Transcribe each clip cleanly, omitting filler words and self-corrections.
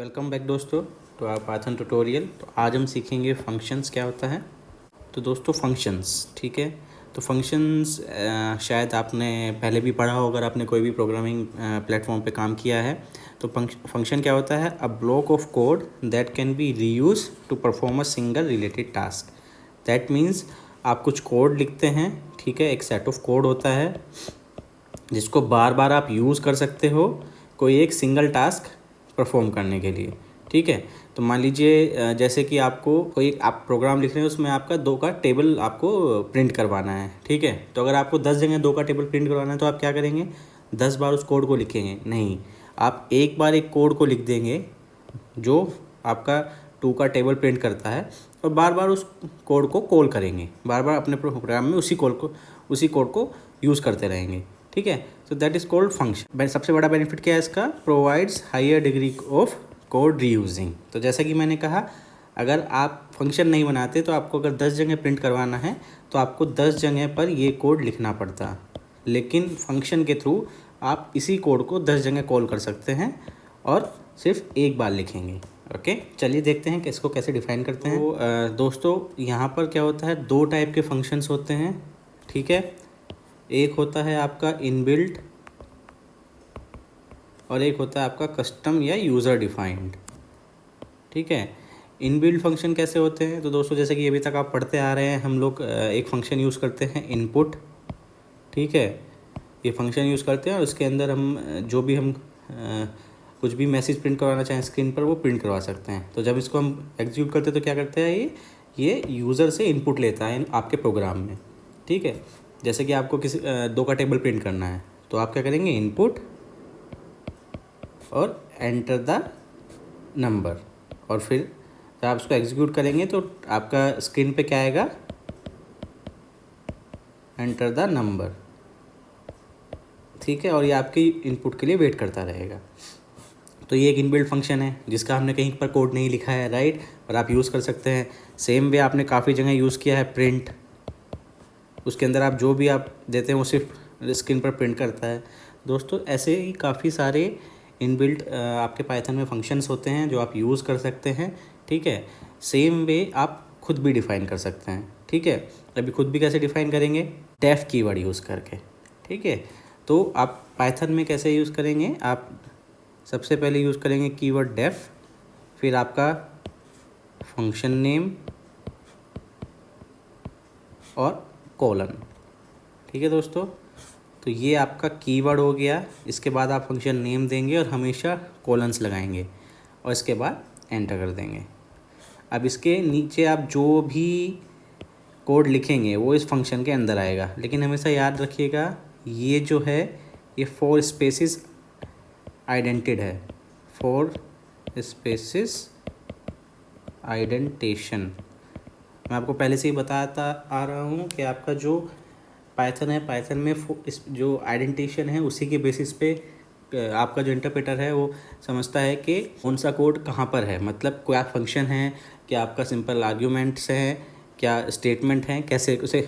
Welcome back दोस्तों तो आप पाइथन ट्यूटोरियल। तो आज हम सीखेंगे फंक्शंस क्या होता है। तो दोस्तों फंक्शंस, ठीक है। तो फंक्शंस शायद आपने पहले भी पढ़ा हो अगर आपने कोई भी प्रोग्रामिंग प्लेटफॉर्म पे काम किया है। तो फंक्शन क्या होता है? A block of code that can be reuse to perform a single related task. That means आप कुछ कोड लिखते हैं, ठीक है। एक सेट ऑफ कोड होता है जिसको बार बार आप यूज़ कर सकते हो कोई एक सिंगल टास्क परफॉर्म करने के लिए, ठीक है। तो मान लीजिए जैसे कि आपको कोई आप प्रोग्राम लिख रहे हैं, उसमें आपका 2 का टेबल आपको प्रिंट करवाना है, ठीक है। तो अगर आपको 10 जगह 2 का टेबल प्रिंट करवाना है तो आप क्या करेंगे? 10 बार उस कोड को लिखेंगे? नहीं, आप एक बार एक कोड को लिख देंगे जो आपका 2 का टेबल प्रिंट करता है, और बार बार उस कोड को कॉल करेंगे, बार बार अपने प्रोग्राम में उसी कोड को यूज़ करते रहेंगे, ठीक है। तो दैट इज़ कॉल्ड फंक्शन। सबसे बड़ा बेनिफिट क्या है इसका? Provides higher degree of code reusing. तो जैसा कि मैंने कहा, अगर आप फंक्शन नहीं बनाते तो आपको अगर 10 जगह प्रिंट करवाना है तो आपको 10 जगह पर ये कोड लिखना पड़ता, लेकिन फंक्शन के थ्रू आप इसी कोड को 10 जगह कॉल कर सकते हैं और सिर्फ एक बार लिखेंगे। ओके, चलिए देखते हैं कि इसको कैसे डिफाइन करते हैं। तो दोस्तों यहाँ पर क्या होता है, 2 टाइप के फंक्शंस होते हैं, ठीक है। एक होता है आपका इनबिल्ट और एक होता है आपका कस्टम या यूज़र डिफाइंड, ठीक है। इनबिल्ट फंक्शन कैसे होते हैं? तो दोस्तों जैसे कि अभी तक आप पढ़ते आ रहे हैं, हम लोग एक फंक्शन यूज़ करते हैं इनपुट, ठीक है। ये फंक्शन यूज़ करते हैं और उसके अंदर हम जो भी हम कुछ भी मैसेज प्रिंट करवाना चाहें स्क्रीन पर, वो प्रिंट करवा सकते हैं। तो जब इसको हम एग्जीक्यूट करते हैं तो क्या करते हैं, ये यूज़र से इनपुट लेता है आपके प्रोग्राम में, ठीक है। जैसे कि आपको किसी 2 का टेबल प्रिंट करना है तो आप क्या करेंगे? इनपुट और एंटर द नंबर, और फिर जब आप उसको एग्जीक्यूट करेंगे तो आपका स्क्रीन पे क्या आएगा? एंटर द नंबर, ठीक है। और ये आपकी इनपुट के लिए वेट करता रहेगा। तो ये एक इनबिल्ट फंक्शन है जिसका हमने कहीं पर कोड नहीं लिखा है, राइट, और आप यूज़ कर सकते हैं। सेम वे आपने काफ़ी जगह यूज़ किया है प्रिंट, उसके अंदर आप जो भी आप देते हैं वो सिर्फ स्क्रीन पर प्रिंट करता है। दोस्तों ऐसे ही काफ़ी सारे इनबिल्ट आपके पाइथन में फंक्शंस होते हैं जो आप यूज़ कर सकते हैं, ठीक है। सेम वे आप खुद भी डिफ़ाइन कर सकते हैं, ठीक है। अभी खुद भी कैसे डिफ़ाइन करेंगे? डेफ कीवर्ड यूज़ करके, ठीक है। तो आप पाइथन में कैसे यूज़ करेंगे? आप सबसे पहले यूज़ करेंगे कीवर्ड डेफ, फिर आपका फंक्शन नेम और कोलन, ठीक है दोस्तों। तो ये आपका कीवर्ड हो गया। इसके बाद आप फंक्शन नेम देंगे और हमेशा कोलन्स लगाएंगे और इसके बाद एंटर कर देंगे। अब इसके नीचे आप जो भी कोड लिखेंगे वो इस फंक्शन के अंदर आएगा, लेकिन हमेशा याद रखिएगा ये जो है ये 4 स्पेसिस आइडेंटेड है, 4 स्पेसिस आइडेंटेशन। मैं आपको पहले से ही बताता आ रहा हूँ कि आपका जो पाइथन है, पाइथन में इस जो आइडेंटिशन है उसी के बेसिस पे आपका जो इंटरप्रेटर है वो समझता है कि कौन सा कोड कहाँ पर है। मतलब क्या फंक्शन है, क्या आपका सिंपल आर्ग्यूमेंट्स हैं, क्या स्टेटमेंट हैं, कैसे उसे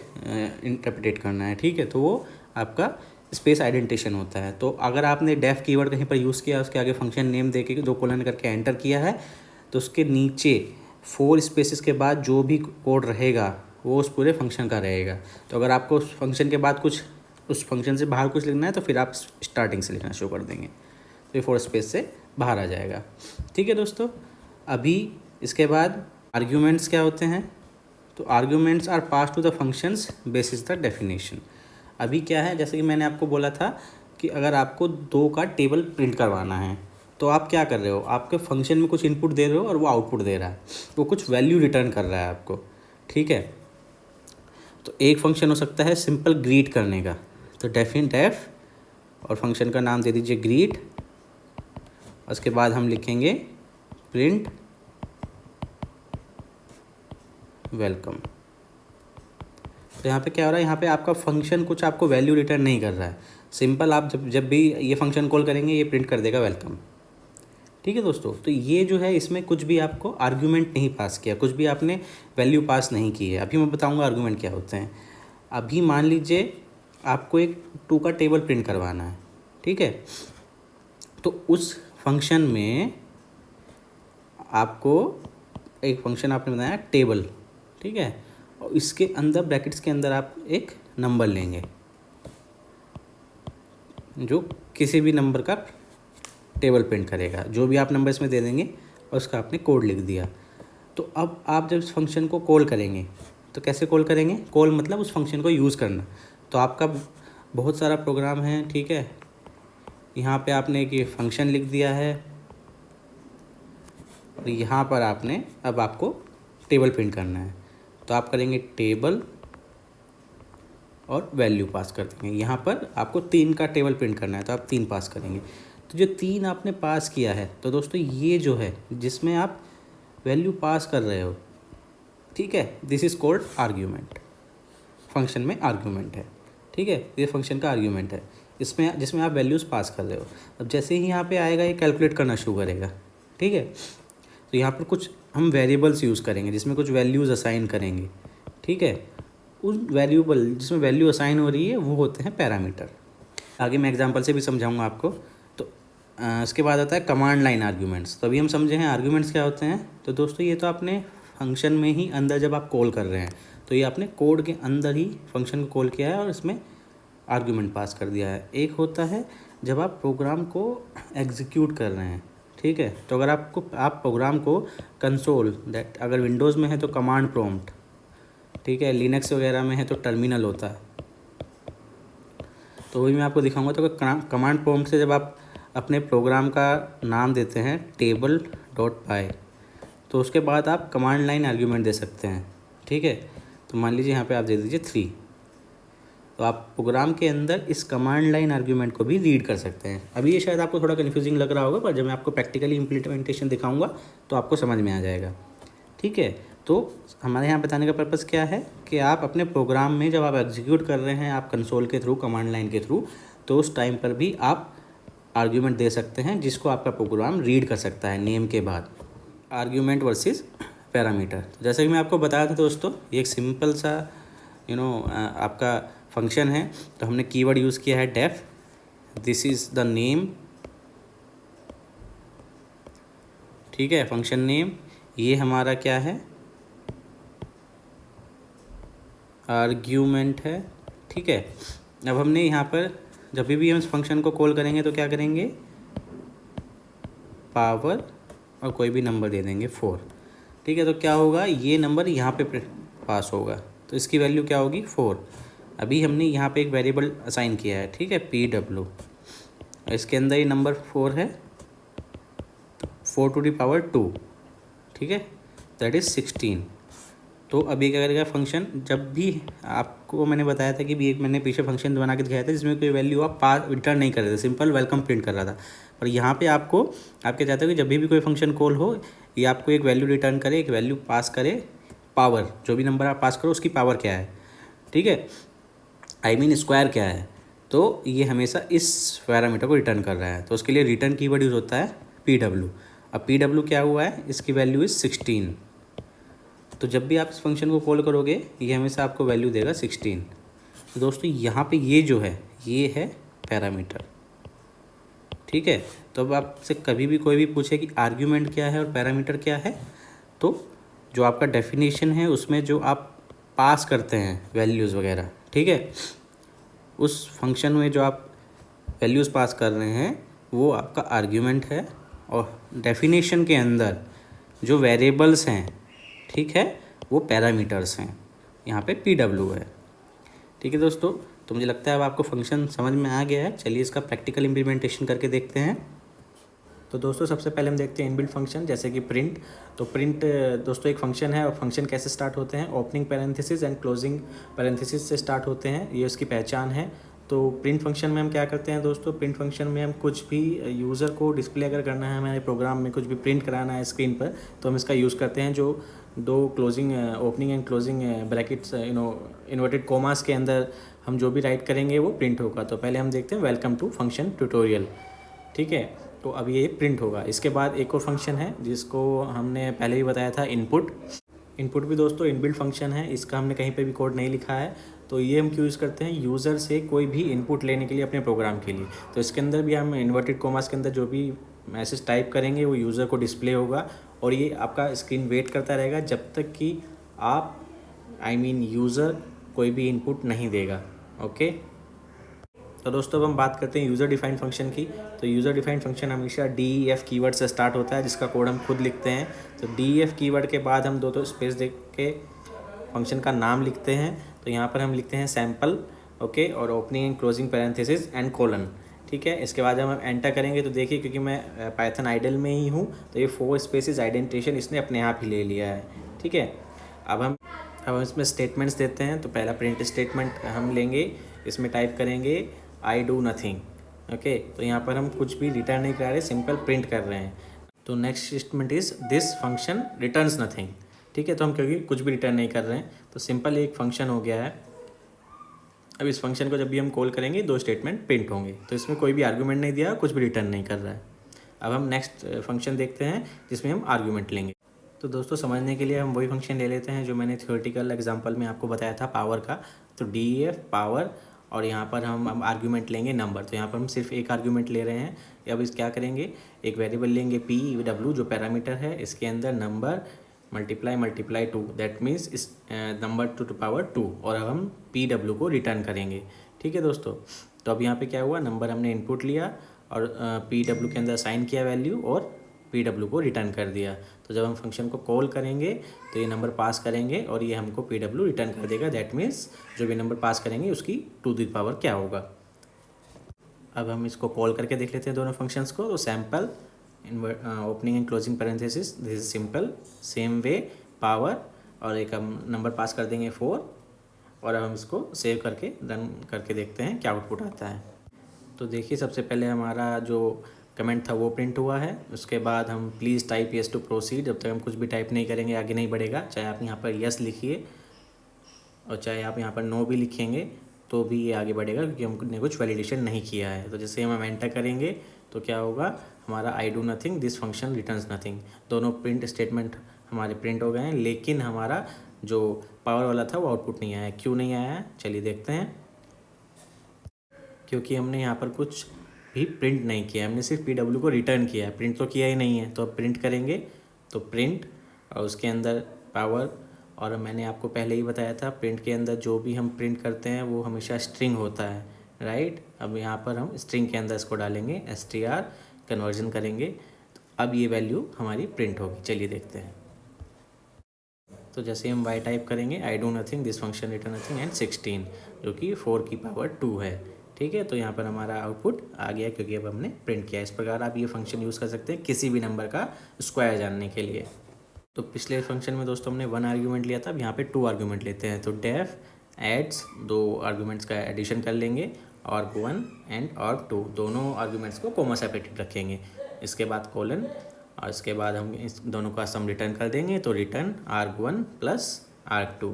इंटरप्रेट करना है, ठीक है। तो वो आपका स्पेस आइडेंटिशन होता है। तो अगर आपने डेफ कीवर्ड कहीं पर यूज़ किया, उसके आगे फंक्शन नेम दे के 2 कोलन करके एंटर किया है, तो उसके नीचे 4 स्पेसिस के बाद जो भी कोड रहेगा वो उस पूरे फंक्शन का रहेगा। तो अगर आपको उस फंक्शन के बाद कुछ, उस फंक्शन से बाहर कुछ लिखना है तो फिर आप स्टार्टिंग से लिखना शुरू कर देंगे, तो ये 4 स्पेस से बाहर आ जाएगा, ठीक है दोस्तों। अभी इसके बाद आर्ग्यूमेंट्स क्या होते हैं? तो arguments are pass to the functions basis the definition. अभी क्या है, जैसे कि मैंने आपको बोला था कि अगर आपको 2 का टेबल प्रिंट करवाना है तो आप क्या कर रहे हो? आपके फंक्शन में कुछ इनपुट दे रहे हो और वो आउटपुट दे रहा है, वो कुछ वैल्यू रिटर्न कर रहा है आपको, ठीक है। तो एक फंक्शन हो सकता है सिंपल ग्रीट करने का, तो डेफ और फंक्शन का नाम दे दीजिए ग्रीट। उसके बाद हम लिखेंगे प्रिंट वेलकम। तो यहाँ पे क्या हो रहा है, यहाँ पे आपका फंक्शन कुछ आपको वैल्यू रिटर्न नहीं कर रहा है, सिंपल आप जब भी ये फंक्शन कॉल करेंगे ये प्रिंट कर देगा वेलकम, ठीक है दोस्तों। तो ये जो है इसमें कुछ भी आपको आर्ग्यूमेंट नहीं पास किया, कुछ भी आपने वैल्यू पास नहीं की है। अभी मैं बताऊंगा आर्ग्यूमेंट क्या होते हैं। अभी मान लीजिए आपको एक 2 का टेबल प्रिंट करवाना है, ठीक है। तो उस फंक्शन में आपको एक फंक्शन आपने बनाया टेबल, ठीक है, और इसके अंदर ब्रैकेट्स के अंदर आप एक नंबर लेंगे जो किसी भी नंबर का टेबल प्रिंट करेगा, जो भी आप नंबर इसमें दे देंगे और उसका आपने कोड लिख दिया। तो अब आप जब इस फंक्शन को कॉल करेंगे तो कैसे कॉल करेंगे, कॉल मतलब उस फंक्शन को यूज़ करना। तो आपका बहुत सारा प्रोग्राम है, ठीक है, यहाँ पे आपने एक ये फंक्शन लिख दिया है और यहाँ पर आपने अब आपको टेबल प्रिंट करना है। तो आप करेंगे टेबल और वैल्यू पास कर देंगे। यहाँ पर आपको 3 का टेबल प्रिंट करना है तो आप 3 पास करेंगे। तो जो 3 आपने पास किया है, तो दोस्तों ये जो है जिसमें आप वैल्यू पास कर रहे हो, ठीक है, this is called argument. Function में आर्ग्यूमेंट है, ठीक है, ये फंक्शन का आर्ग्यूमेंट है इसमें, जिसमें आप वैल्यूज़ पास कर रहे हो। अब जैसे ही यहाँ पे आएगा ये कैलकुलेट करना शुरू करेगा, ठीक है। तो यहाँ पर कुछ हम वेरिएबल्स यूज़ करेंगे जिसमें कुछ वैल्यूज़ असाइन करेंगे, ठीक है। उस वेरिएबल जिसमें वैल्यू असाइन हो रही है वो होते हैं पैरामीटर। आगे मैं एग्जांपल से भी समझाऊंगा आपको। तो इसके बाद आता है कमांड लाइन आर्ग्यूमेंट्स। तो अभी हम समझे हैं आर्ग्यूमेंट्स क्या होते हैं। तो दोस्तों ये तो आपने फंक्शन में ही अंदर जब आप कॉल कर रहे हैं तो ये आपने कोड के अंदर ही फंक्शन को कॉल किया है और इसमें आर्ग्यूमेंट पास कर दिया है। एक होता है जब आप प्रोग्राम को एग्जीक्यूट कर रहे हैं, ठीक है। तो अगर आप प्रोग्राम को कंसोल, दैट अगर विंडोज़ में है तो कमांड प्रॉम्प्ट, ठीक है, लिनक्स वगैरह में है तो टर्मिनल होता है। तो वही मैं आपको दिखाऊंगा। तो कमांड प्रॉम्प्ट से जब आप अपने प्रोग्राम का नाम देते हैं table.py, तो उसके बाद आप कमांड लाइन आर्ग्यूमेंट दे सकते हैं, ठीक है। तो मान लीजिए यहाँ पे आप दे दीजिए 3। तो आप प्रोग्राम के अंदर इस कमांड लाइन आर्ग्यूमेंट को भी रीड कर सकते हैं। अभी ये शायद आपको थोड़ा कन्फ्यूजिंग लग रहा होगा, पर जब मैं आपको प्रैक्टिकली इम्प्लीमेंटेशन दिखाऊंगा तो आपको समझ में आ जाएगा, ठीक है। तो हमारे यहाँ बताने का पर्पज़ क्या है कि आप अपने प्रोग्राम में जब आप एग्जीक्यूट कर रहे हैं, आप कंसोल के थ्रू, कमांड लाइन के थ्रू, तो उस टाइम पर भी आप आर्ग्यूमेंट दे सकते हैं जिसको आपका प्रोग्राम रीड कर सकता है नेम के बाद। Argument versus parameter. जैसे कि मैं आपको बताया था दोस्तों, ये एक सिंपल सा आपका फंक्शन है। तो हमने कीवर्ड यूज़ किया है def, this is the name, ठीक है, फंक्शन नेम। ये हमारा क्या है, आर्ग्यूमेंट है, ठीक है। अब हमने यहाँ पर जब भी हम इस फंक्शन को कॉल करेंगे तो क्या करेंगे, पावर और कोई भी नंबर दे देंगे 4, ठीक है। तो क्या होगा, ये नंबर यहाँ पे पास होगा तो इसकी वैल्यू क्या होगी 4। अभी हमने यहाँ पे एक वेरिएबल असाइन किया है, ठीक है, pw, इसके अंदर ये नंबर 4 है, 4 टू द पावर 2, ठीक है, दैट इज़ 16। तो अभी क्या करेगा फंक्शन, जब भी आपको मैंने बताया था कि भी एक मैंने पीछे फंक्शन बना के दिखाया था जिसमें कोई वैल्यू आप रिटर्न नहीं कर रहे थे, सिंपल वेलकम प्रिंट कर रहा था। पर यहाँ पे आप क्या चाहते हो कि जब भी कोई फंक्शन कॉल हो ये आपको एक वैल्यू रिटर्न करे, एक वैल्यू पास करे, पावर, जो भी नंबर आप पास करो उसकी पावर क्या है, ठीक है, आई मीन स्क्वायर क्या है। तो ये हमेशा इस पैरामीटर को रिटर्न कर रहा है। तो उसके लिए रिटर्न कीवर्ड यूज़ होता है pw। अब pw क्या हुआ है, इसकी वैल्यू इज़ 16। तो जब भी आप इस फंक्शन को कॉल करोगे ये हमेशा आपको वैल्यू देगा 16। तो दोस्तों यहाँ पे ये जो है ये है पैरामीटर, ठीक है। तो अब आपसे कभी भी कोई भी पूछे कि आर्ग्यूमेंट क्या है और पैरामीटर क्या है, तो जो आपका डेफिनेशन है उसमें जो आप पास करते हैं वैल्यूज़ वगैरह, ठीक है, उस फंक्शन में जो आप वैल्यूज़ पास कर रहे हैं वो आपका आर्ग्यूमेंट है, और डेफिनेशन के अंदर जो वेरिएबल्स हैं, ठीक है, वो पैरामीटर्स हैं, यहाँ पे pw है, ठीक है दोस्तों। तो मुझे लगता है अब आपको फंक्शन समझ में आ गया है। चलिए इसका प्रैक्टिकल इम्प्लीमेंटेशन करके देखते हैं। तो दोस्तों सबसे पहले हम देखते हैं इनबिल्ट फंक्शन, जैसे कि प्रिंट। तो प्रिंट दोस्तों एक फंक्शन है, और फंक्शन कैसे स्टार्ट होते हैं, opening parenthesis and closing parenthesis से स्टार्ट होते हैं, ये उसकी पहचान है। तो प्रिंट फंक्शन में हम क्या करते हैं दोस्तों, प्रिंट फंक्शन में हम कुछ भी यूज़र को डिस्प्ले अगर करना है, हमारे प्रोग्राम में कुछ भी प्रिंट कराना है स्क्रीन पर, तो हम इसका यूज़ करते हैं। जो 2 closing, opening and closing brackets, inverted commas के अंदर हम जो भी राइट करेंगे वो प्रिंट होगा। तो पहले हम देखते हैं वेलकम टू फंक्शन ट्यूटोरियल, ठीक है। तो अब ये प्रिंट होगा। इसके बाद एक और फंक्शन है जिसको हमने पहले भी बताया था, इनपुट। इनपुट भी दोस्तों इनबिल्ट फंक्शन है, इसका हमने कहीं पे भी कोड नहीं लिखा है। तो ये हम क्यों यूज़ करते हैं, यूज़र से कोई भी इनपुट लेने के लिए अपने प्रोग्राम के लिए। तो इसके अंदर भी हम इन्वर्टेड कोमास के अंदर जो भी मैसेज टाइप करेंगे वो यूज़र को डिस्प्ले होगा, और ये आपका स्क्रीन वेट करता रहेगा जब तक कि आप यूज़र कोई भी इनपुट नहीं देगा। ओके, तो दोस्तों अब हम बात करते हैं यूज़र डिफाइंड फंक्शन की। तो यूज़र डिफाइंड फंक्शन हमेशा DEF कीवर्ड से स्टार्ट होता है, जिसका कोड हम खुद लिखते हैं। तो DEF कीवर्ड के बाद हम दो स्पेस दे के फंक्शन का नाम लिखते हैं। तो यहाँ पर हम लिखते हैं सैम्पल, ओके, और opening and closing parenthesis and colon, ठीक है। इसके बाद हम एंटर करेंगे तो देखिए क्योंकि मैं पाइथन आइडल में ही हूँ तो ये 4 स्पेसिस आइडेंटिटेशन इसने अपने आप ही ले लिया है, ठीक है। अब हम इसमें स्टेटमेंट्स देते हैं। तो पहला प्रिंट स्टेटमेंट हम लेंगे, इसमें टाइप करेंगे आई डू नथिंग, ओके। तो यहाँ पर हम कुछ भी रिटर्न नहीं कर रहे, सिंपल प्रिंट कर रहे हैं। तो next statement is this function returns nothing, ठीक है। तो हम क्योंकि कुछ भी रिटर्न नहीं कर रहे हैं तो सिंपल एक फंक्शन हो गया है। अब इस फंक्शन को जब भी हम कॉल करेंगे 2 स्टेटमेंट प्रिंट होंगे। तो इसमें कोई भी आर्गूमेंट नहीं दिया, कुछ भी रिटर्न नहीं कर रहा है। अब हम नेक्स्ट फंक्शन देखते हैं जिसमें हम आर्गूमेंट लेंगे। तो दोस्तों समझने के लिए हम वही फंक्शन ले लेते हैं जो मैंने थ्योरेटिकल एग्जांपल में आपको बताया था पावर का। तो DEF पावर, और यहाँ पर हम आर्गूमेंट लेंगे नंबर। तो यहाँ पर हम सिर्फ एक आर्गूमेंट ले रहे हैं। अब इस क्या करेंगे, एक वेरिएबल लेंगे PW जो पैरामीटर है, इसके अंदर नंबर मल्टीप्लाई 2, दैट मीन्स इस नंबर टू पावर 2, और अब हम PW को रिटर्न करेंगे, ठीक है दोस्तों। तो अब यहाँ पे क्या हुआ, नंबर हमने इनपुट लिया और PW के अंदर साइन किया वैल्यू और PW को रिटर्न कर दिया। तो जब हम फंक्शन को कॉल करेंगे तो ये नंबर पास करेंगे और ये हमको PW रिटर्न कर देगा। दैट मीन्स जो भी नंबर पास करेंगे उसकी 2 दी पावर क्या होगा। अब हम इसको कॉल करके देख लेते हैं दोनों फंक्शंस को। तो sample opening and closing parenthesis, this is simple, same way power, और एक हम नंबर पास कर देंगे 4, और अब हम इसको सेव करके रन करके देखते हैं क्या आउटपुट आता है। तो देखिए सबसे पहले हमारा जो कमेंट था वो प्रिंट हुआ है। उसके बाद हम please type yes to proceed, जब तक हम कुछ भी टाइप नहीं करेंगे आगे नहीं बढ़ेगा। चाहे आप यहाँ पर येस लिखिए और चाहे आप यहाँ पर नो भी लिखेंगे तो भी ये आगे बढ़ेगा, क्योंकि हमने कुछ वैलिडेशन नहीं किया है। तो जैसे हम एंटर करेंगे तो क्या होगा, हमारा I do nothing this function returns nothing, दोनों प्रिंट स्टेटमेंट हमारे प्रिंट हो गए हैं। लेकिन हमारा जो पावर वाला था वो आउटपुट नहीं आया। क्यों नहीं आया है चलिए देखते हैं। क्योंकि हमने यहाँ पर कुछ भी प्रिंट नहीं किया, हमने सिर्फ PW को रिटर्न किया है, प्रिंट तो किया ही नहीं है। तो अब प्रिंट करेंगे तो प्रिंट और उसके अंदर पावर, और मैंने आपको पहले ही बताया था प्रिंट के अंदर जो भी हम प्रिंट करते हैं वो हमेशा स्ट्रिंग होता है, राइट। अब यहाँ पर हम स्ट्रिंग के अंदर इसको डालेंगे, str कन्वर्जन करेंगे, तो अब ये वैल्यू हमारी प्रिंट होगी। चलिए देखते हैं। तो जैसे हम y टाइप करेंगे, I do nothing this function return nothing and 16, जो कि 4 की पावर 2 है, ठीक है। तो यहाँ पर हमारा आउटपुट आ गया क्योंकि अब हमने प्रिंट किया। इस प्रकार आप ये फंक्शन यूज़ कर सकते हैं किसी भी नंबर का स्क्वायर जानने के लिए। तो पिछले फंक्शन में दोस्तों हमने 1 आर्ग्यूमेंट लिया था, अब यहाँ पे 2 आर्ग्यूमेंट लेते हैं। तो डेफ एड्स 2 आर्ग्यूमेंट्स का एडिशन कर लेंगे, arg1 एंड arg2 दोनों आर्ग्यूमेंट्स को कोमा सेपरेटेड रखेंगे। इसके बाद कोलन, और इसके बाद हम इस दोनों का सम रिटर्न कर देंगे। तो रिटर्न arg1 प्लस arg2।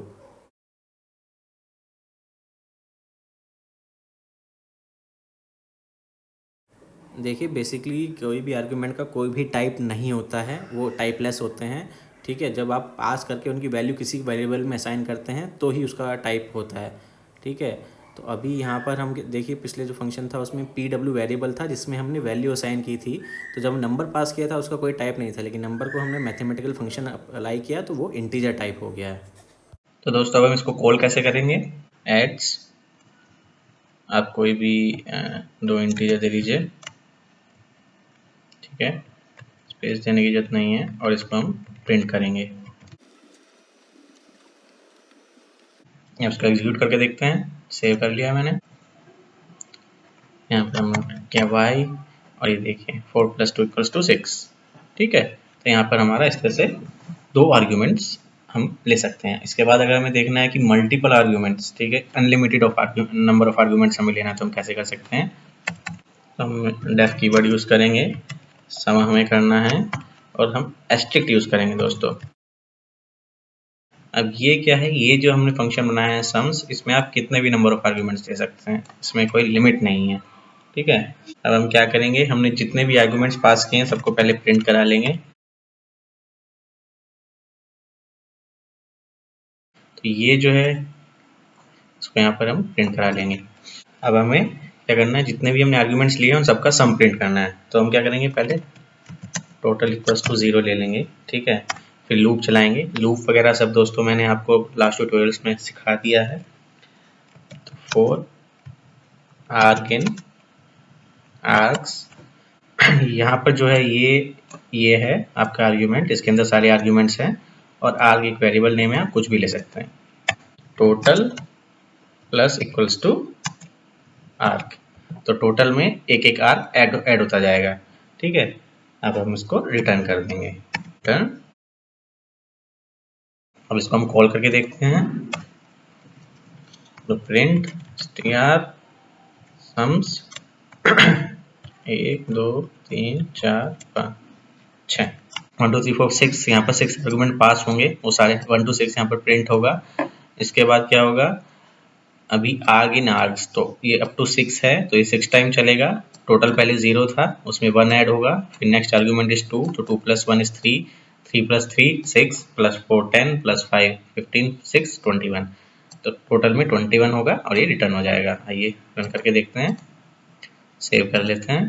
देखिए बेसिकली कोई भी आर्गुमेंट का कोई भी टाइप नहीं होता है, वो टाइपलेस होते हैं, ठीक है। जब आप पास करके उनकी वैल्यू किसी वेरिएबल में असाइन करते हैं तो ही उसका टाइप होता है, ठीक है। तो अभी यहाँ पर हम देखिए पिछले जो फंक्शन था उसमें PW वेरिएबल था जिसमें हमने वैल्यू असाइन की थी। तो जब नंबर पास किया था उसका कोई टाइप नहीं था, लेकिन नंबर को हमने मैथमेटिकल फंक्शन अप्लाई किया तो वो इंटीजर टाइप हो गया है। तो दोस्तों अब हम इसको कॉल कैसे करेंगे, एड्स, आप कोई भी 2 इंटीजर दे दीजिए, ठीक है, स्पेस देने की जरूरत नहीं है, और इसको हम प्रिंट करेंगे। इसको एग्जीक्यूट करके देखते हैं। सेव कर लिया मैंने, यहाँ पर हम क्या y, और ये देखिए 4 + 2 = 6, ठीक है। तो यहाँ पर हमारा इस तरह से 2 आर्ग्यूमेंट्स हम ले सकते हैं। इसके बाद अगर हमें देखना है कि मल्टीपल आर्ग्यूमेंट्स, ठीक है, अनलिमिटेड नंबर ऑफ आर्ग्यूमेंट्स हमें लेना है तो हम कैसे कर सकते हैं। तो हम डेफ कीवर्ड यूज़ करेंगे, सम हमें करना है, और हम एस्ट्रिक्ट यूज़ करेंगे दोस्तों। अब ये क्या है, ये जो हमने फंक्शन बनाया है सम्स, इसमें आप कितने भी नंबर ऑफ आर्ग्यूमेंट्स दे सकते हैं, इसमें कोई लिमिट नहीं है, ठीक है। अब हम क्या करेंगे, हमने जितने भी आर्ग्यूमेंट्स पास किए हैं सबको पहले प्रिंट करा लेंगे। तो ये जो है इसको यहाँ पर हम प्रिंट करा लेंगे। अब हमें क्या करना है, जितने भी हमने आर्ग्यूमेंट्स लिए हैं उन सबका सम प्रिंट करना है। तो हम क्या करेंगे, पहले टोटल इक्वल्स टू 0 ले लेंगे, ठीक है। फिर लूप चलाएंगे, लूप वगैरह सब दोस्तों मैंने आपको लास्ट ट्यूटोरियल्स में सिखा दिया है। तो फॉर आर्ग इन आर्ग्स, यहाँ पर जो है ये है आपका आर्ग्यूमेंट, इसके अंदर सारे आर्ग्यूमेंट्स हैं और आर्ग एक वेरिएबल नेम है, आप कुछ भी ले सकते हैं। टोटल प्लस इक्वल्स टू आर्ग, तो टोटल में एक एक आर्ग ऐड होता जाएगा, ठीक है। अब हम इसको रिटर्न कर देंगे, रिटर्न। अब इसको हम कॉल करके देखते हैं, तो प्रिंट str सम्स 1 2 3 4 5 6 1 2 3 4 6, यहाँ पर 6 आर्गुमेंट पास होंगे, वो सारे 1 to 6 यहाँ पर प्रिंट होगा। इसके बाद क्या होगा, अभी आर्ग इन आर्ग्स, तो ये अप टू 6 है तो ये 6 टाइम चलेगा। टोटल पहले 0 था, उसमें 1 ऐड होगा, फिर नेक्स्ट आर्गुमेंट इज 2, तो 2 + 1 = 3, 3 + 3 6 + 4 10 + 5 15 6 21, तो टोटल में 21 होगा और ये रिटर्न हो जाएगा। आइए रन करके देखते हैं, सेव कर लेते हैं।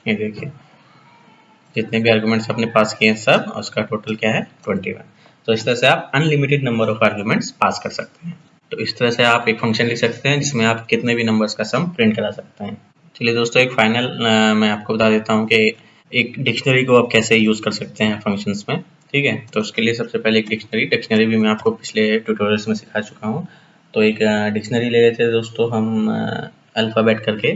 ये देखिए जितने भी आर्गुमेंट्स आपने पास किए हैं सब, और उसका टोटल क्या है 21। तो इस तरह से आप unlimited number of arguments pass कर सकते हैं। तो इस तरह से आप एक फंक्शन लिख सकते हैं जिसमें आप कितने भी नंबर्स का सम प्रिंट करा सकते हैं। चलिए दोस्तों, एक फाइनल मैं आपको बता देता हूँ कि एक डिक्शनरी को आप कैसे यूज़ कर सकते हैं फंक्शंस में, ठीक है। तो उसके लिए सबसे पहले एक डिक्शनरी भी मैं आपको पिछले ट्यूटोरियल्स में सिखा चुका हूँ। तो एक डिक्शनरी ले लेते हैं दोस्तों हम अल्फ़ाबेट करके,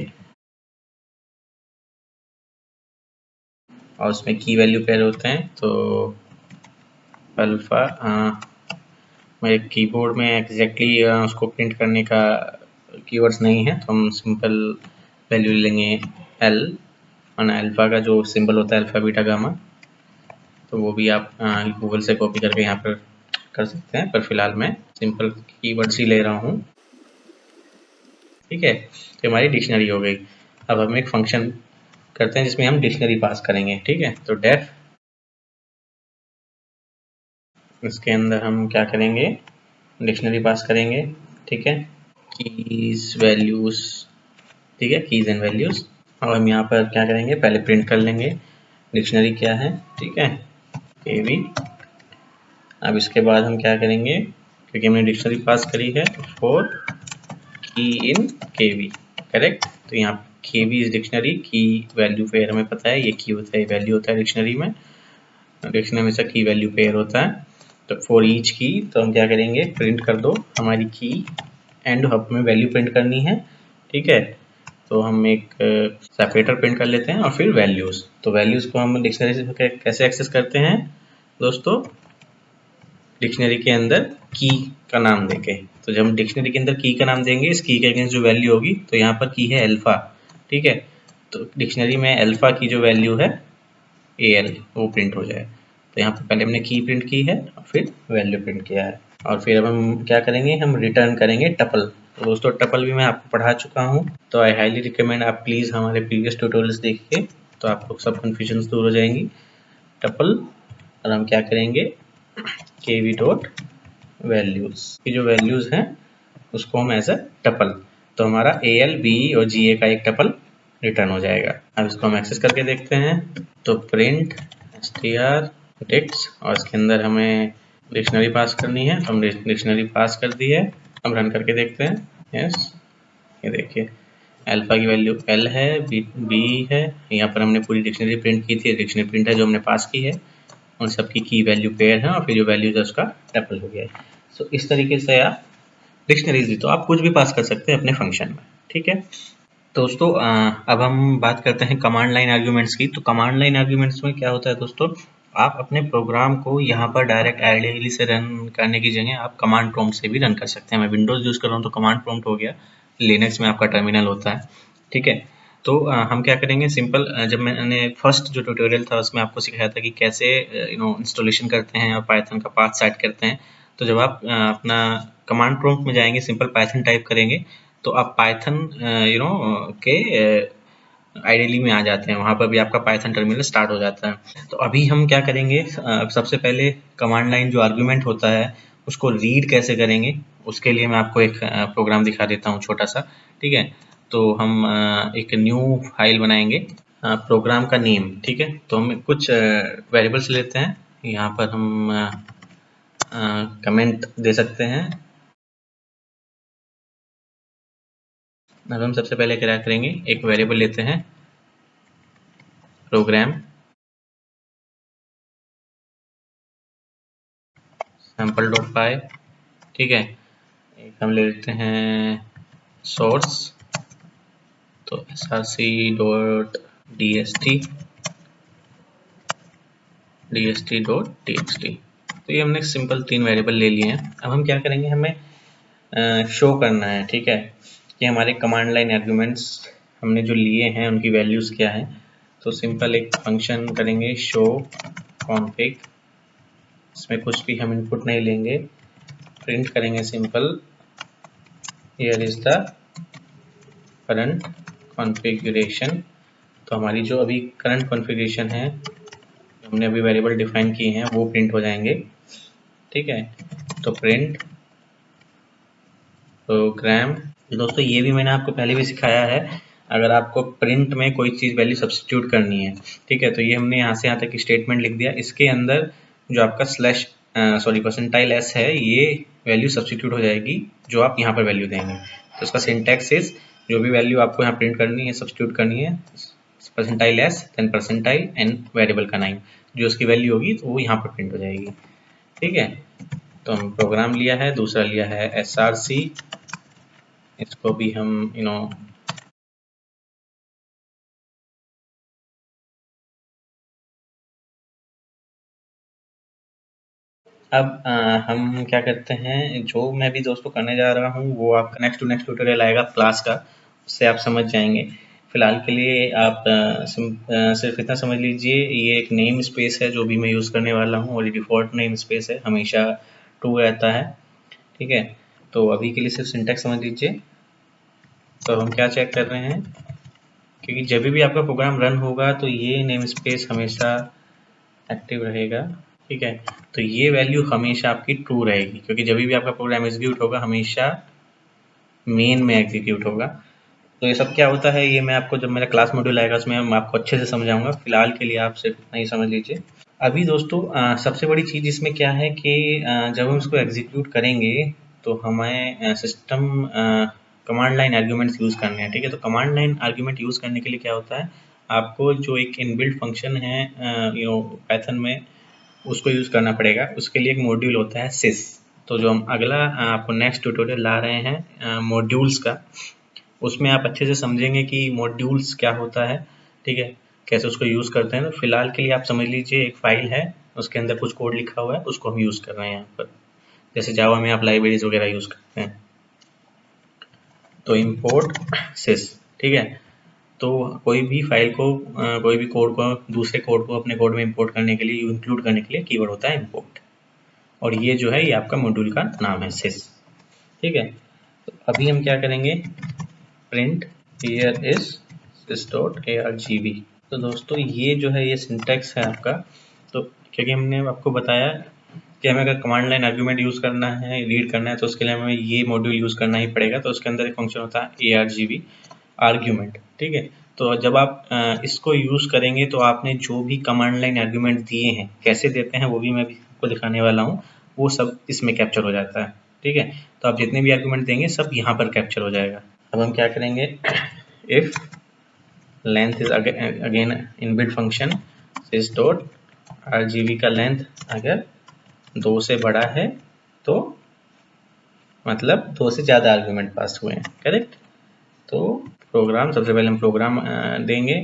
और उसमें की वैल्यू पेयर होते हैं। तो अल्फ़ा, मेरे कीबोर्ड में एग्जैक्टली उसको प्रिंट करने का कीवर्ड्स नहीं है, तो हम सिंपल वैल्यू लेंगे एल, और अल्फ़ा का जो सिंबल होता है अल्फ़ा बीटा गामा, तो वो भी आप गूगल से कॉपी करके यहाँ पर कर सकते हैं, पर फिलहाल मैं सिंपल कीवर्ड्स ही ले रहा हूँ, ठीक है। तो हमारी डिक्शनरी हो गई। अब हम एक फंक्शन करते हैं जिसमें हम डिक्शनरी पास करेंगे, ठीक है। तो डेफ, इसके अंदर हम क्या करेंगे, डिक्शनरी पास करेंगे, ठीक है। कीज वैल्यूज, ठीक है, कीज एंड वैल्यूज। और हम यहाँ पर क्या करेंगे, पहले प्रिंट कर लेंगे डिक्शनरी क्या है, ठीक है, केवी। अब इसके बाद हम क्या करेंगे, क्योंकि हमने डिक्शनरी पास करी है, फॉर की इन केवी, करेक्ट। तो यहाँ केवी इज डिक्शनरी, की वैल्यू पेयर हमें पता है, ये की होता है, वैल्यू होता है डिक्शनरी में, डिक्शनरी में से की वैल्यू पेयर होता है। तो फॉर ईच की, तो हम क्या करेंगे, प्रिंट कर दो हमारी की एंड हमें वैल्यू प्रिंट करनी है, ठीक है। तो हम एक सेपरेटर प्रिंट कर लेते हैं और फिर वैल्यूज़। तो वैल्यूज़ को हम डिक्शनरी से कैसे एक्सेस करते हैं दोस्तों, डिक्शनरी के अंदर की का नाम देके। तो जब हम डिक्शनरी के अंदर की का नाम देंगे, इस की के अगेंस्ट जो वैल्यू होगी, तो यहाँ पर की है अल्फ़ा, ठीक है। तो डिक्शनरी में अल्फ़ा की जो वैल्यू है AL, वो प्रिंट हो जाए। तो यहाँ पर पहले हमने की प्रिंट की है और फिर वैल्यू प्रिंट किया है, और फिर अब हम क्या करेंगे, हम रिटर्न करेंगे टपल। तो दोस्तों टपल भी मैं आपको पढ़ा चुका हूँ, तो आई हाईली रिकमेंड आप प्लीज़ हमारे प्रीवियस ट्यूटोरियल्स देखिए, तो आपको सब कन्फ्यूजन दूर हो जाएंगी। टपल, और हम क्या करेंगे, केवी डॉट वैल्यूज़ की जो वैल्यूज़ हैं उसको हम एज अ टपल, तो हमारा AL BE और GA का एक टपल रिटर्न हो जाएगा। अब इसको हम एक्सेस करके देखते हैं। तो प्रिंट str टेक्स्ट, और इसके अंदर हमें डिक्शनरी पास करनी है, तो हम डिक्शनरी पास कर दी है। हम रन करके देखते हैं, यस, ये देखिए अल्फ़ा की वैल्यू L है, B है, यहाँ पर हमने पूरी डिक्शनरी प्रिंट की थी, डिक्शनरी प्रिंट है जो हमने पास की है, उन सबकी की वैल्यू पेयर है, और फिर जो वैल्यूज है उसका टपल हो गया है। सो इस तरीके से आप डिक्शनरीज भी, तो आप कुछ भी पास कर सकते हैं अपने फंक्शन में, ठीक है। दोस्तों अब हम बात करते हैं कमांड लाइन आर्ग्यूमेंट्स की। तो कमांड लाइन आर्ग्यूमेंट्स में क्या होता है दोस्तों, आप अपने प्रोग्राम को यहाँ पर डायरेक्ट आइडियली से रन करने की जगह आप कमांड प्रॉम्प्ट से भी रन कर सकते हैं। मैं विंडोज़ यूज़ कर रहा हूँ तो कमांड प्रॉम्प्ट हो गया, लिनक्स में आपका टर्मिनल होता है, ठीक है। तो हम क्या करेंगे, सिंपल जब मैंने फर्स्ट जो ट्यूटोरियल था उसमें आपको सिखाया था कि कैसे इंस्टॉलेशन करते हैं और पाइथन का पाथ सेट करते हैं। तो जब आप अपना कमांड प्रॉम्प्ट में जाएंगे, सिंपल पाइथन टाइप करेंगे, तो आप पाइथन के आइडियली में आ जाते हैं, वहाँ पर भी आपका पाइथन टर्मिनल स्टार्ट हो जाता है। तो अभी हम क्या करेंगे, सबसे पहले कमांड लाइन जो आर्ग्यूमेंट होता है उसको रीड कैसे करेंगे, उसके लिए मैं आपको एक प्रोग्राम दिखा देता हूँ छोटा सा, ठीक है। तो हम एक न्यू फाइल बनाएंगे, प्रोग्राम का नेम, ठीक है। तो हम कुछ वेरिएबल्स लेते हैं, यहाँ पर हम कमेंट दे सकते हैं। अब हम सबसे पहले क्या करेंगे, एक वेरिएबल लेते हैं प्रोग्राम sample.py, ठीक है। एक हम ले लेते हैं सोर्स, तो src.dst.txt। तो ये हमने सिंपल 3 वेरिएबल ले लिए हैं। अब हम क्या करेंगे, हमें शो करना है, ठीक है, कि हमारे कमांड लाइन आर्गुमेंट्स हमने जो लिए हैं उनकी वैल्यूज़ क्या है। तो सिंपल एक फंक्शन करेंगे शो कॉन्फिग, इसमें कुछ भी हम इनपुट नहीं लेंगे, प्रिंट करेंगे simple here is the current configuration. तो हमारी जो अभी करंट कॉन्फ़िगरेशन है, हमने अभी वेरिएबल डिफाइन किए हैं, वो प्रिंट हो जाएंगे, ठीक है। तो प्रिंट प्रोग्राम, दोस्तों ये भी मैंने आपको पहले भी सिखाया है, अगर आपको प्रिंट में कोई चीज़ वैल्यू सब्स्टिट्यूट करनी है, ठीक है, तो ये हमने यहाँ से यहाँ तक स्टेटमेंट लिख दिया, इसके अंदर जो आपका स्लैश परसेंटाइल एस है, ये वैल्यू सब्स्टिट्यूट हो जाएगी जो आप यहाँ पर वैल्यू देंगे। तो इसका सिंटैक्स इज, जो भी वैल्यू आपको यहाँ प्रिंट करनी है, सब्स्टिट्यूट करनी है, percentile S then percentile and variable का नाम, जो उसकी वैल्यू होगी तो वो यहाँ पर प्रिंट हो जाएगी, ठीक है। तो हम प्रोग्राम लिया है, दूसरा लिया है src, इसको भी हम अब हम क्या करते हैं, जो मैं भी दोस्तों करने जा रहा हूँ वो आपका नेक्स्ट ट्यूटोरियल आएगा क्लास का, उससे आप समझ जाएंगे। फिलहाल के लिए आप सिर्फ इतना समझ लीजिए, ये एक नेम स्पेस है जो भी मैं यूज़ करने वाला हूँ, और ये डिफ़ॉल्ट नेम स्पेस है, हमेशा ट्रू रहता है, ठीक है। तो अभी के लिए सिर्फ सिंटैक्स समझ लीजिए। तो हम क्या चेक कर रहे हैं, क्योंकि जब भी आपका प्रोग्राम रन होगा तो ये नेम स्पेस हमेशा एक्टिव रहेगा, ठीक है। तो ये वैल्यू हमेशा आपकी ट्रू रहेगी, क्योंकि जब भी आपका प्रोग्राम एग्जीक्यूट होगा हमेशा मेन में एग्जीक्यूट होगा। तो ये सब क्या होता है, ये मैं आपको जब मेरा क्लास मॉड्यूल आएगा उसमें मैं आपको अच्छे से समझाऊंगा। फिलहाल के लिए आप सिर्फ इतना ही समझ लीजिए। अभी दोस्तों सबसे बड़ी चीज़ इसमें क्या है कि जब हम इसको एग्जीक्यूट करेंगे तो हमें system command line arguments use करने हैं, ठीक है। तो कमांड लाइन आर्ग्यूमेंट यूज़ करने के लिए क्या होता है, आपको जो एक इनबिल्ट फंक्शन है पाइथन में, उसको यूज़ करना पड़ेगा। उसके लिए एक मॉड्यूल होता है सिस। तो जो हम अगला आपको नेक्स्ट ट्यूटोरियल ला रहे हैं मॉड्यूल्स का, उसमें आप अच्छे से समझेंगे कि मॉड्यूल्स क्या होता है, ठीक है, कैसे उसको यूज़ करते हैं। तो फिलहाल के लिए आप समझ लीजिए एक फाइल है, उसके अंदर कुछ कोड लिखा हुआ है, उसको हम यूज़ कर रहे हैं यहाँ पर। जैसे जावा में आप लाइब्रेरीज वगैरह यूज़ करते हैं, तो इम्पोर्ट सिस, ठीक है। तो कोई भी फाइल को कोई भी कोड को दूसरे कोड को अपने कोड में इंपोर्ट करने के लिए, इंक्लूड करने के लिए कीवर्ड होता है इंपोर्ट, और ये जो है ये आपका मॉड्यूल का नाम है सिस, ठीक है। तो अभी हम क्या करेंगे, प्रिंट हियर इज sys.argv। तो दोस्तों ये जो है ये सिंटैक्स है आपका। तो क्योंकि हमने आपको बताया कि हमें अगर कमांड लाइन आर्ग्यूमेंट यूज़ करना है, रीड करना है, तो उसके लिए हमें ये मॉड्यूल यूज़ करना ही पड़ेगा। तो उसके अंदर एक फंक्शन होता है argv आर्ग्यूमेंट, ठीक है। तो जब आप इसको यूज़ करेंगे तो आपने जो भी कमांड लाइन आर्ग्यूमेंट दिए हैं, कैसे देते हैं वो भी मैं आपको दिखाने वाला हूँ, वो सब इसमें कैप्चर हो जाता है, ठीक है। तो आप जितने भी आर्ग्यूमेंट देंगे सब यहाँ पर कैप्चर हो जाएगा। अब हम क्या करेंगे, if length is again inbuilt function sys dot आरजीबी का लेंथ अगर 2 से बड़ा है तो मतलब 2 से ज़्यादा आर्ग्यूमेंट पास हुए हैं, करेक्ट। तो प्रोग्राम, सबसे पहले हम प्रोग्राम देंगे,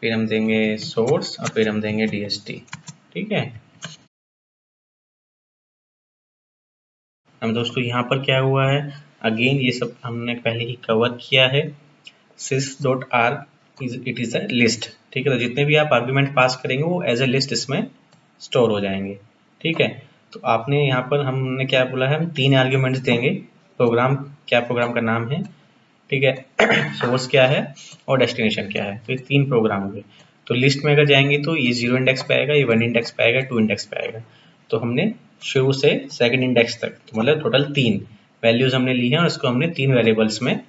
फिर हम देंगे सोर्स, और फिर हम देंगे डीएसटी, ठीक है। हम दोस्तों यहाँ पर क्या हुआ है, अगेन ये सब हमने पहले ही कवर किया है। sys.arg it is a list, ठीक है। तो जितने भी आप आर्ग्यूमेंट पास करेंगे वो एज अ लिस्ट इसमें स्टोर हो जाएंगे, ठीक है। तो आपने यहाँ पर हमने क्या बोला है, हम 3 आर्ग्यूमेंट्स देंगे, प्रोग्राम क्या, प्रोग्राम का नाम है, ठीक है, सोर्स क्या है और डेस्टिनेशन क्या है। तो ये 3 प्रोग्राम हो गए। तो लिस्ट में अगर जाएंगे तो ये 0 इंडेक्स पे आएगा, ये 1 इंडेक्स पे आएगा, 2 इंडेक्स पे आएगा। तो हमने शुरू से सेकंड इंडेक्स तक, तो मतलब टोटल 3 वैल्यूज हमने ली हैं, और इसको हमने 3 वेरिएबल्स में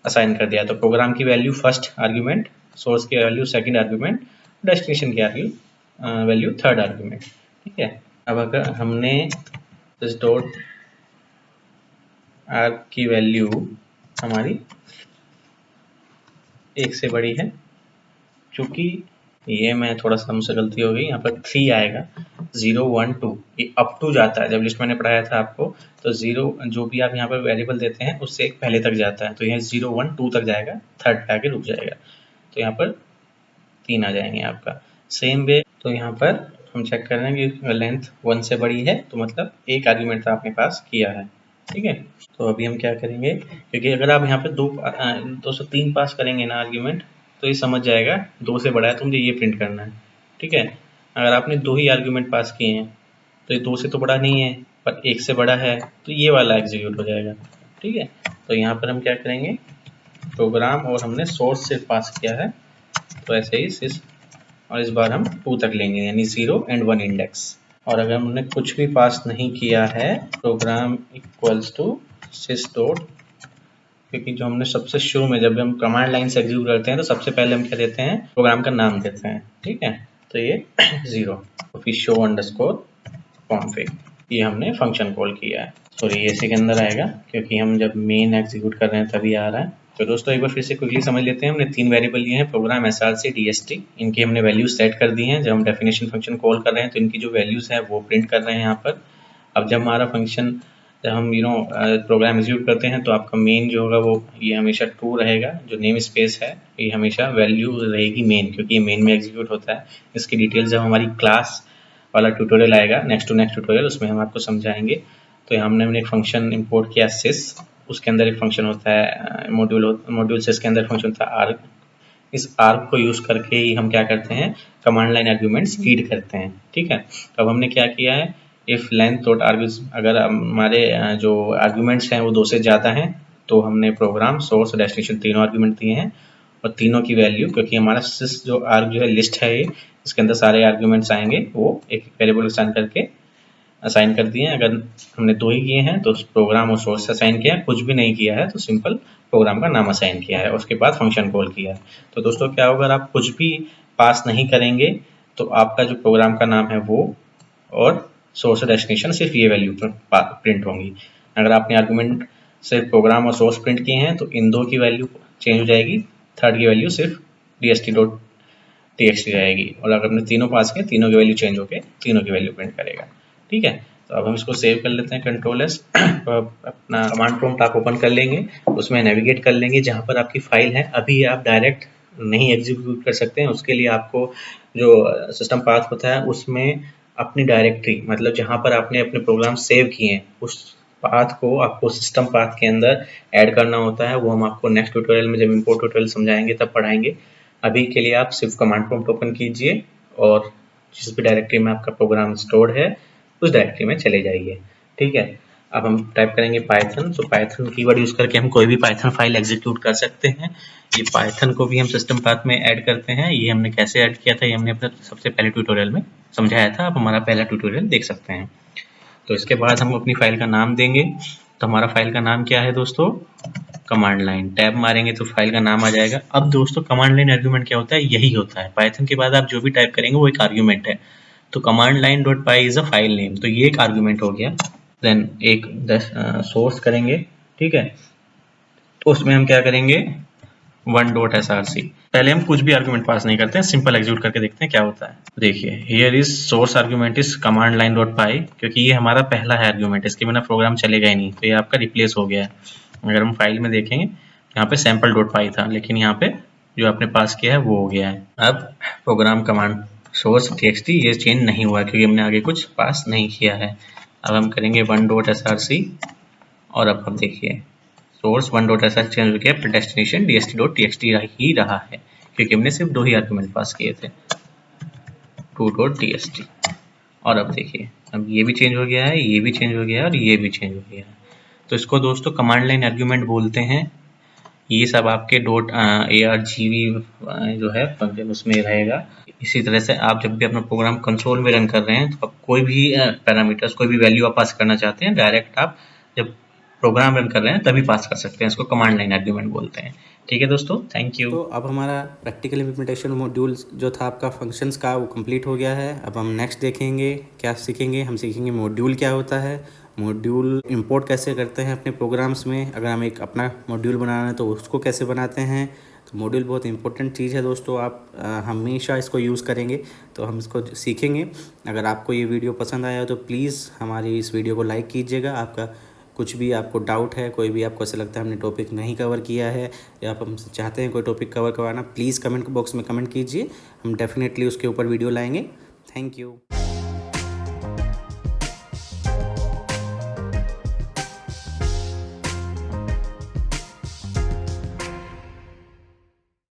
असाइन कर दिया। तो प्रोग्राम की वैल्यू फर्स्ट आर्ग्यूमेंट सोर्स की वैल्यू सेकंड आर्गुमेंट, डेस्टिनेशन की वैल्यू थर्ड आर्गुमेंट। ठीक है, अब अगर हमने दिस डॉट आर्ग की वैल्यू हमारी 1 से बड़ी है, चूंकि ये मैं थोड़ा सा हमसे गलती हो गई, यहाँ पर 3 आएगा, 0 1 2 ये अप टू जाता है। जब लिस्ट मैंने पढ़ाया था आपको तो 0 जो भी आप यहाँ पर वेरिएबल देते हैं उससे एक पहले तक जाता है, तो यहाँ 0 1 2 तक जाएगा, थर्ड पे आके रुक जाएगा, तो यहाँ पर 3 आ जाएंगे आपका। सेम वे तो यहाँ पर हम चेक कर रहे हैं कि लेंथ 1 से बड़ी है, तो मतलब एक आर्ग्यूमेंट आपने पास किया है। ठीक है, तो अभी हम क्या करेंगे, क्योंकि अगर आप यहाँ पे 2 से 3 पास करेंगे ना आर्ग्यूमेंट, तो ये समझ जाएगा 2 से बड़ा है तो मुझे ये प्रिंट करना है। ठीक है, अगर आपने 2 ही आर्ग्यूमेंट पास किए हैं तो ये 2 से तो बड़ा नहीं है, पर 1 से बड़ा है, तो ये वाला एग्जीक्यूट हो जाएगा। ठीक है, तो यहाँ पर हम क्या करेंगे, प्रोग्राम और हमने सोर्स से पास किया है, तो ऐसे ही सिस, और इस बार हम 2 तक लेंगे, यानी 0 एंड 1 इंडेक्स। और अगर हमने कुछ भी पास नहीं किया है, program equals to sys dot, क्योंकि जो हमने सबसे शुरू में जब हम कमांड लाइन से एग्जीक्यूट करते हैं तो सबसे पहले हम क्या देते हैं, प्रोग्राम का नाम देते हैं। ठीक है, तो ये 0 फिर शो अंडरस्कोर कॉन्फिग, ये हमने फंक्शन कॉल किया है। सॉरी, ये इसी के अंदर आएगा क्योंकि हम जब मेन एग्जीक्यूट कर रहे हैं तभी आ रहा है। तो दोस्तों एक बार फिर से क्विकली समझ लेते हैं। हमने 3 वेरिएबल लिए हैं, प्रोग्राम, एसआरसी, डीएसटी, इनकी हमने वैल्यूज सेट कर दी हैं। जब हम डेफिनेशन फंक्शन कॉल कर रहे हैं तो इनकी जो वैल्यूज है वो प्रिंट कर रहे हैं यहाँ पर। अब जब हमारा फंक्शन, जब हम प्रोग्राम एग्जीक्यूट करते हैं तो आपका मेन जो होगा वो ये हमेशा ट्रू रहेगा, जो नेम स्पेस है ये हमेशा वैल्यू रहेगी मेन, क्योंकि ये मेन में एग्जीक्यूट होता है। इसकी डिटेल्स जब हमारी क्लास वाला ट्यूटोरियल आएगा, नेक्स्ट टू नेक्स्ट ट्यूटोरियल, उसमें हम आपको समझाएंगे। तो हमने एक फंक्शन इंपोर्ट किया सिस, उसके अंदर एक फंक्शन होता है मॉड्यूल सिस के अंदर फंक्शन होता है आर्ग। इस आर्ग को यूज करके ही हम क्या करते हैं, कमांड लाइन आर्ग्यूमेंट्स रीड करते हैं। ठीक है, तो अब हमने क्या किया है, इफ लेंथ डॉट आर्ग्यूज, अगर हमारे जो आर्ग्यूमेंट्स हैं वो 2 से ज़्यादा हैं तो हमने प्रोग्राम, सोर्स और डेस्टिनेशन तीनों आर्ग्यूमेंट दिए हैं, और तीनों की वैल्यू, क्योंकि हमारा सिस जो आर्ग जो है लिस्ट है, ये इसके अंदर सारे आर्ग्यूमेंट्स आएंगे, वो एक वेरिएबल असाइन करके असाइन कर दिए हैं। अगर हमने 2 ही किए हैं तो प्रोग्राम और सोर्स से असाइन किया है, कुछ भी नहीं किया है तो सिंपल प्रोग्राम का नाम असाइन किया है, उसके बाद फंक्शन कॉल किया है। तो दोस्तों क्या होगा, अगर आप कुछ भी पास नहीं करेंगे तो आपका जो प्रोग्राम का नाम है वो और सोर्स और डेस्टिनेशन सिर्फ ये वैल्यू प्रिंट होंगी। अगर आपने आर्गूमेंट सिर्फ प्रोग्राम और सोर्स प्रिंट किए हैं तो इन 2 की वैल्यू चेंज हो जाएगी, थर्ड की वैल्यू सिर्फ dst.txt रहेगी, और अगर हमने तीनों पास किए, तीनों की वैल्यू चेंज होकर तीनों की वैल्यू प्रिंट करेगा। ठीक है, तो अब हम इसको सेव कर लेते हैं, कंट्रोल एस। अपना कमांड प्रॉम्प्ट आप ओपन कर लेंगे, उसमें नेविगेट कर लेंगे जहाँ पर आपकी फाइल है। अभी आप डायरेक्ट नहीं एग्जीक्यूट कर सकते हैं, उसके लिए आपको जो सिस्टम पाथ होता है उसमें अपनी डायरेक्टरी, मतलब जहाँ पर आपने अपने प्रोग्राम सेव किए हैं उस पाथ को आपको सिस्टम पाथ के अंदर ऐड करना होता है। वो हम आपको नेक्स्ट ट्यूटोरियल में जब इंपोर्ट ट्यूटोरियल समझाएंगे तब पढ़ाएंगे। अभी के लिए आप सिर्फ कमांड प्रॉम्प्ट ओपन कीजिए और जिस भी डायरेक्टरी में आपका प्रोग्राम स्टोर्ड है उस डायरेक्टरी में चले जाइए। ठीक है, अब हम टाइप करेंगे पाइथन। तो पाइथन कीवर्ड यूज करके हम कोई भी पाइथन फाइल एग्जीक्यूट कर सकते हैं। ये पाइथन को भी हम सिस्टम पाथ में ऐड करते हैं। ये हमने कैसे ऐड किया था, ये हमने अपने सबसे पहले ट्यूटोरियल में समझाया था, आप हमारा पहला ट्यूटोरियल देख सकते हैं। तो इसके बाद हम अपनी फाइल का नाम देंगे। तो हमारा फाइल का नाम क्या है दोस्तों, कमांड लाइन। टैब मारेंगे तो फाइल का नाम आ जाएगा। अब दोस्तों कमांड लाइन आर्ग्यूमेंट क्या होता है, यही होता है। पाइथन के बाद आप जो भी टाइप करेंगे वो एक आर्ग्यूमेंट है। तो command line dot pi is a file name, तो ये एक आर्ग्यूमेंट हो गया। देन एक सोर्स करेंगे, ठीक है, तो उसमें हम क्या करेंगे, 1.src। पहले हम कुछ भी आर्ग्यूमेंट पास नहीं करते हैं, सिंपल एग्जीक्यूट करके देखते हैं क्या होता है। देखिए here is source argument is command line dot py, क्योंकि ये हमारा पहला है आर्ग्यूमेंट, इसके बिना प्रोग्राम चलेगा ही नहीं, तो ये आपका रिप्लेस हो गया है। अगर हम फाइल में देखेंगे यहाँ पे सैम्पल डॉट पाई था, लेकिन यहाँ पे जो आपने पास किया है वो हो गया है। अब प्रोग्राम कमांड सोर्स txt ये चेंज नहीं हुआ क्योंकि हमने आगे कुछ पास नहीं किया है। अब हम करेंगे 1.src और अब हम देखिए सोर्स 1.src चेंज हो गया, पर डेस्टिनेशन dst.txt ही रहा है क्योंकि हमने सिर्फ 2 ही आर्गुमेंट पास किए थे, 2.txt। और अब देखिए अब ये भी चेंज हो गया है, ये भी चेंज हो गया है और ये भी चेंज हो गया है। तो इसको दोस्तों कमांड लाइन आर्ग्यूमेंट बोलते हैं। ये सब आपके .argv जो है फंक्शन उसमें रहेगा। इसी तरह से आप जब भी अपना प्रोग्राम कंसोल में रन कर रहे हैं तो आप कोई भी पैरामीटर्स, कोई भी वैल्यू आप पास करना चाहते हैं, डायरेक्ट आप जब प्रोग्राम रन कर रहे हैं तभी पास कर सकते हैं। इसको कमांड लाइन आर्ग्यूमेंट बोलते हैं। ठीक है दोस्तों, थैंक यू। तो अब हमारा प्रैक्टिकल इम्प्लीमेंटेशन मॉड्यूल जो था आपका फंक्शंस का, वो कंप्लीट हो गया है। अब हम नेक्स्ट देखेंगे क्या सीखेंगे। हम सीखेंगे मॉड्यूल क्या होता है, मॉड्यूल इंपोर्ट कैसे करते हैं अपने प्रोग्राम्स में। अगर हम एक अपना मॉड्यूल बनाना है तो उसको कैसे बनाते हैं। तो मॉड्यूल बहुत इंपॉर्टेंट चीज़ है दोस्तों, आप हमेशा इसको यूज़ करेंगे तो हम इसको सीखेंगे। अगर आपको ये वीडियो पसंद आया हो तो प्लीज़ हमारी इस वीडियो को लाइक कीजिएगा। आपका कुछ भी आपको डाउट है, कोई भी आपको ऐसा लगता है हमने टॉपिक नहीं कवर किया है या आप हमसे चाहते हैं कोई टॉपिक कवर करवाना, प्लीज़ कमेंट बॉक्स में कमेंट कीजिए। हम डेफिनेटली उसके ऊपर वीडियो लाएंगे। Thank you.